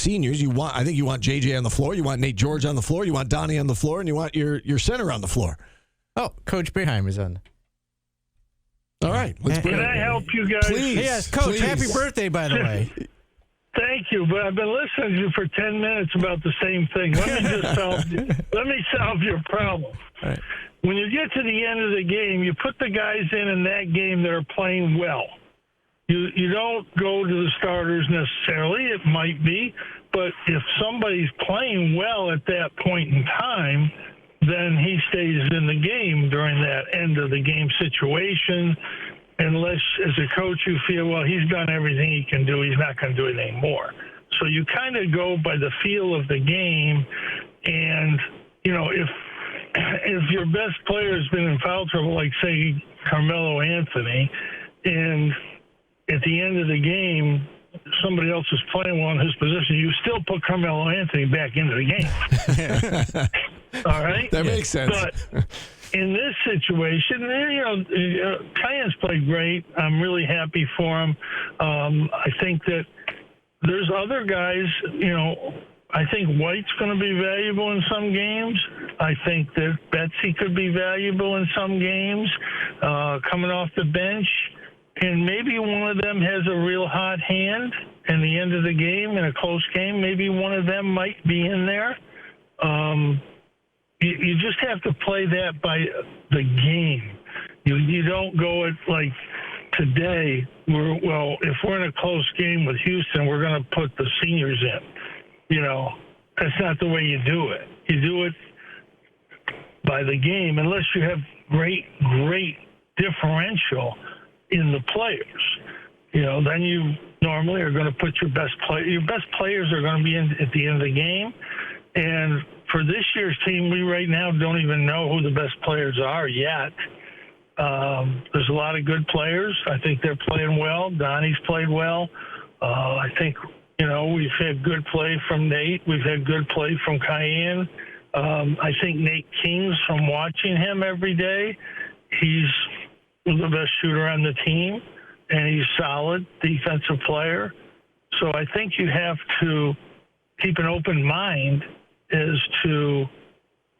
seniors. I think you want JJ on the floor. You want Nate George on the floor. You want Donnie on the floor, and you want your center on the floor. Oh, Coach Boeheim is on. All right. Can I help you guys? Please. Yes, Coach. Please. Happy birthday, by the way. Thank you, but I've been listening to you for 10 minutes about the same thing. Let me solve your problem. All right. When you get to the end of the game, you put the guys in that game that are playing well. You don't go to the starters necessarily. It might be, but if somebody's playing well at that point in time, then he stays in the game during that end of the game situation. Unless, as a coach, you feel, well, he's done everything he can do. He's not going to do it anymore. So you kind of go by the feel of the game. And, if your best player has been in foul trouble, like, say, Carmelo Anthony, and at the end of the game, somebody else is playing well in his position, you still put Carmelo Anthony back into the game. All right? That makes sense. But in this situation, Kiyan's played great. I'm really happy for him. I think that there's other guys, I think White's going to be valuable in some games. I think that Betsy could be valuable in some games, coming off the bench. And maybe one of them has a real hot hand in the end of the game, in a close game. Maybe one of them might be in there. You just have to play that by the game. You don't go at, like, today, if we're in a close game with Houston, we're going to put the seniors in. That's not the way you do it. You do it by the game, unless you have great differential in the players. Then you normally are going to put your best player. Your best players are going to be in at the end of the game. And for this year's team, we right now don't even know who the best players are yet. There's a lot of good players. I think they're playing well. Donnie's played well. I think, we've had good play from Nate. We've had good play from Kiyan. I think Nate Kingz, from watching him every day, he's the best shooter on the team, and he's solid defensive player. So I think you have to keep an open mind as to,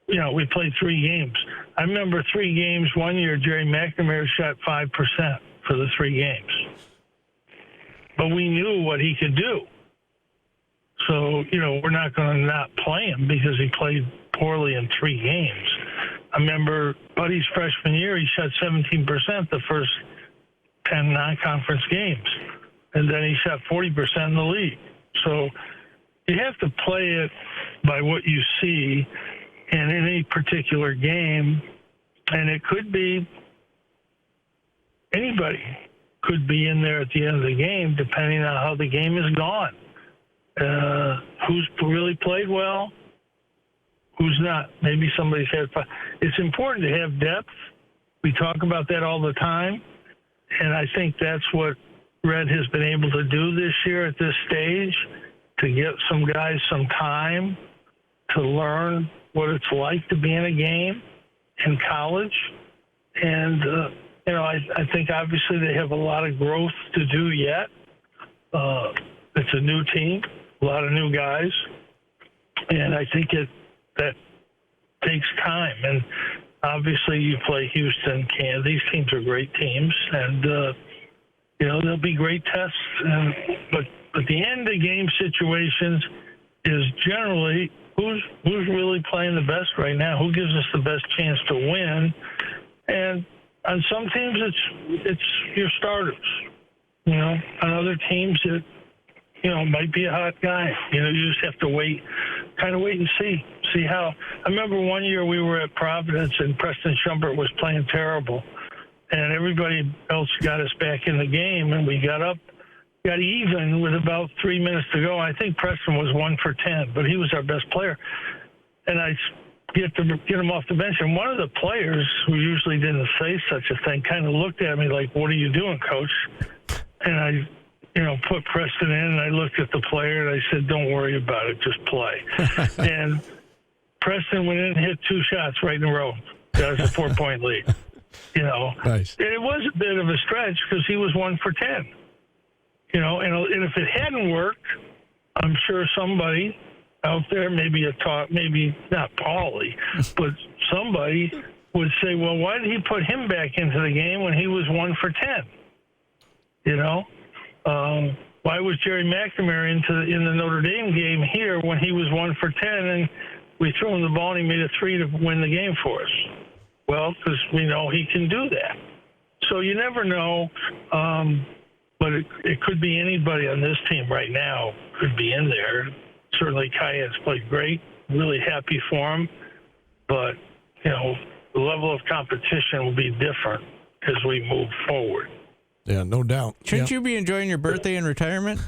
we played 3 games. I remember 3 games one year, Jerry McNamara shot 5% for the 3 games. But we knew what he could do. So, we're not going to not play him because he played poorly in 3 games. I remember Buddy's freshman year, he shot 17% the first 10 non-conference games. And then he shot 40% in the league. So you have to play it by what you see in any particular game. And it could be anybody could be in there at the end of the game, depending on how the game is gone. Who's really played well, who's not. Maybe somebody's had fun. It's important to have depth. We talk about that all the time. And I think that's what Red has been able to do this year at this stage, to get some guys some time to learn what it's like to be in a game in college. And, I think obviously they have a lot of growth to do yet. It's a new team, a lot of new guys. And I think that takes time. And obviously you play Houston, Kansas. These teams are great teams. And, there'll be great tests. But the end of game situations is generally who's really playing the best right now, who gives us the best chance to win. And on some teams, it's your starters. On other teams, it might be a hot guy. You just have to wait and see how. I remember one year we were at Providence and Preston Shumpert was playing terrible, and everybody else got us back in the game, and we got even with about 3 minutes to go. I think Preston was 1 for 10, but he was our best player. And I get him off the bench, and one of the players, who usually didn't say such a thing, kind of looked at me like, "What are you doing, coach?" And I put Preston in, and I looked at the player, and I said, "Don't worry about it, just play." And Preston went in and hit 2 shots right in a row. That was a 4-point lead. Nice. And it was a bit of a stretch because he was 1 for 10. And if it hadn't worked, I'm sure somebody out there, maybe not Paulie, but somebody would say, well, why did he put him back into the game when he was 1 for 10? You know, why was Jerry McNamara in the Notre Dame game here when he was 1 for 10 and we threw him the ball and he made a 3 to win the game for us? Well, because we know he can do that. So you never know, but it could be anybody on this team right now could be in there. Certainly Kiyan's played great, really happy for him, but, you know, the level of competition will be different as we move forward. Yeah, no doubt. Shouldn't you be enjoying your birthday in retirement?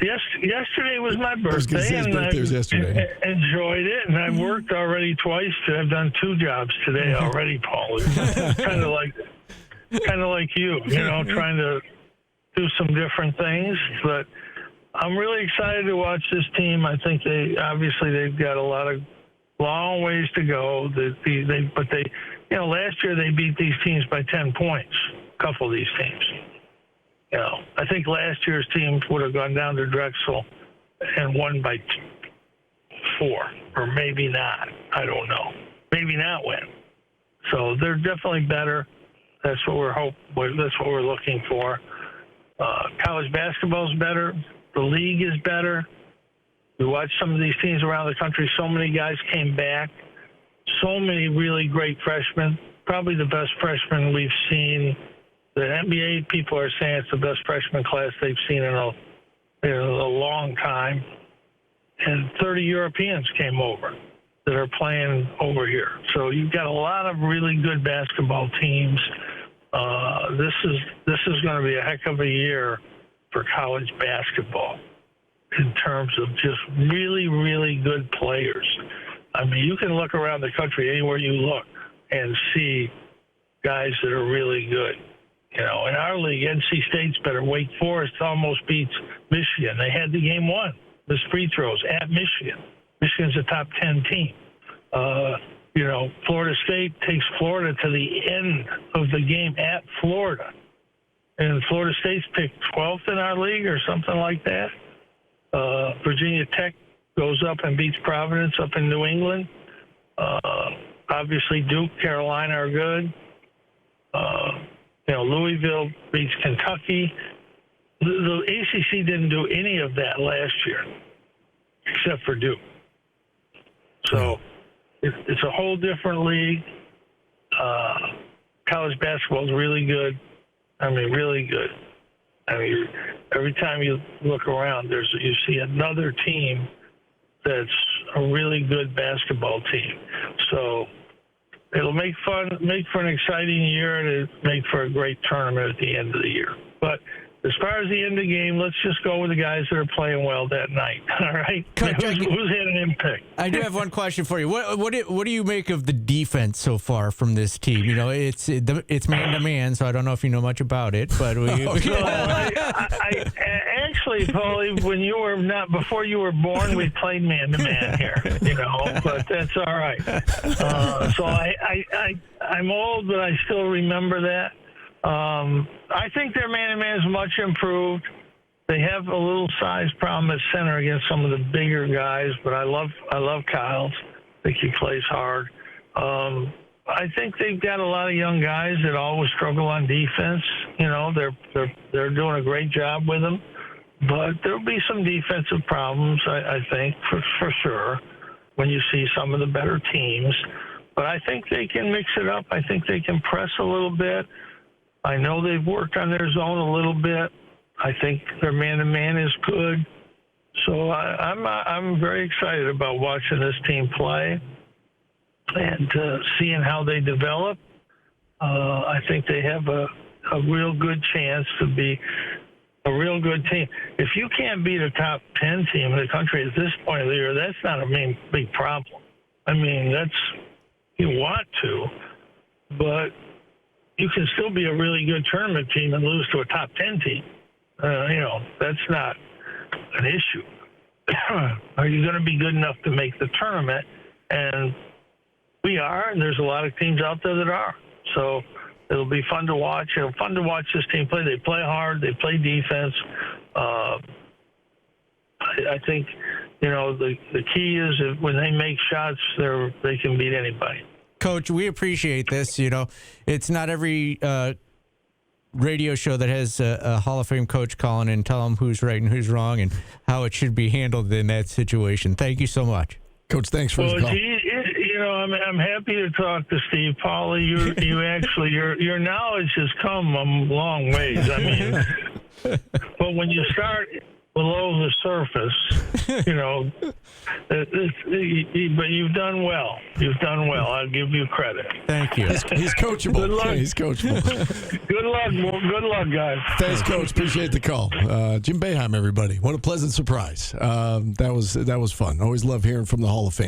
Yesterday was my birthday. I was going to say his birthday was yesterday. Enjoyed it, and I've worked already twice. I've done 2 jobs today already, Paul. kind of like you know, trying to do some different things. But I'm really excited to watch this team. I think they've got a long ways to go. But last year they beat these teams by 10 points. Couple of these teams. You know, I think last year's team would have gone down to Drexel and won by 4, or maybe not. I don't know. Maybe not win. So they're definitely better. That's what That's what we're looking for. College basketball's better. The league is better. We watched some of these teams around the country. So many guys came back. So many really great freshmen. Probably the best freshmen we've seen. The NBA people are saying it's the best freshman class they've seen in a long time. And 30 Europeans came over that are playing over here. So you've got a lot of really good basketball teams. This is going to be a heck of a year for college basketball in terms of just really, really good players. I mean, you can look around the country anywhere you look and see guys that are really good. You know, in our league, NC State's better. Wake Forest almost beats Michigan. They had the game won. Missed free throws at Michigan. Michigan's a top 10 team. Florida State takes Florida to the end of the game at Florida. And Florida State's picked 12th in our league or something like that. Virginia Tech goes up and beats Providence up in New England. Obviously, Duke, Carolina are good. Louisville beats Kentucky. The ACC didn't do any of that last year, except for Duke. So it's a whole different league. College basketball is really good. I mean, really good. I mean, every time you look around, you see another team that's a really good basketball team. So it'll make for an exciting year, and it'll make for a great tournament at the end of the year. But as far as the end of the game, let's just go with the guys that are playing well that night. All right, Coach, who's had an impact? I do have one question for you. What do you make of the defense so far from this team? You know, it's man to man, so I don't know if you know much about it, but I actually, Paulie, before you were born, we played man to man here. You know, but that's all right. So I'm old, but I still remember that. I think their man-to-man is much improved. They have a little size problem at center against some of the bigger guys, but I love Kyle's. I think he plays hard. I think they've got a lot of young guys that always struggle on defense. You know, they're doing a great job with them, but there'll be some defensive problems. I think for sure when you see some of the better teams. But I think they can mix it up. I think they can press a little bit. I know they've worked on their zone a little bit. I think their man-to-man is good. So I'm very excited about watching this team play and seeing how they develop. I think they have a real good chance to be a real good team. If you can't beat a top 10 team in the country at this point of the year, that's not a big problem. I mean, you want to, but you can still be a really good tournament team and lose to a top 10 team. That's not an issue. Are you going to be good enough to make the tournament? And we are, and there's a lot of teams out there that are. So it'll be fun to watch. It'll be fun to watch this team play. They play hard. They play defense. I think, the key is that when they make shots, they can beat anybody. Coach, we appreciate this. It's not every radio show that has a Hall of Fame coach calling and tell them who's right and who's wrong and how it should be handled in that situation. Thank you so much. Coach, thanks for the call. I'm happy to talk to Steve Paulie. You actually, your knowledge has come a long ways. I mean, but when you start below the surface, but you've done well. You've done well. I'll give you credit. Thank you. He's coachable. Good luck. Yeah, he's coachable. Good luck, guys. Thanks, Coach. Appreciate the call. Jim Boeheim, everybody. What a pleasant surprise. That was fun. Always love hearing from the Hall of Fame.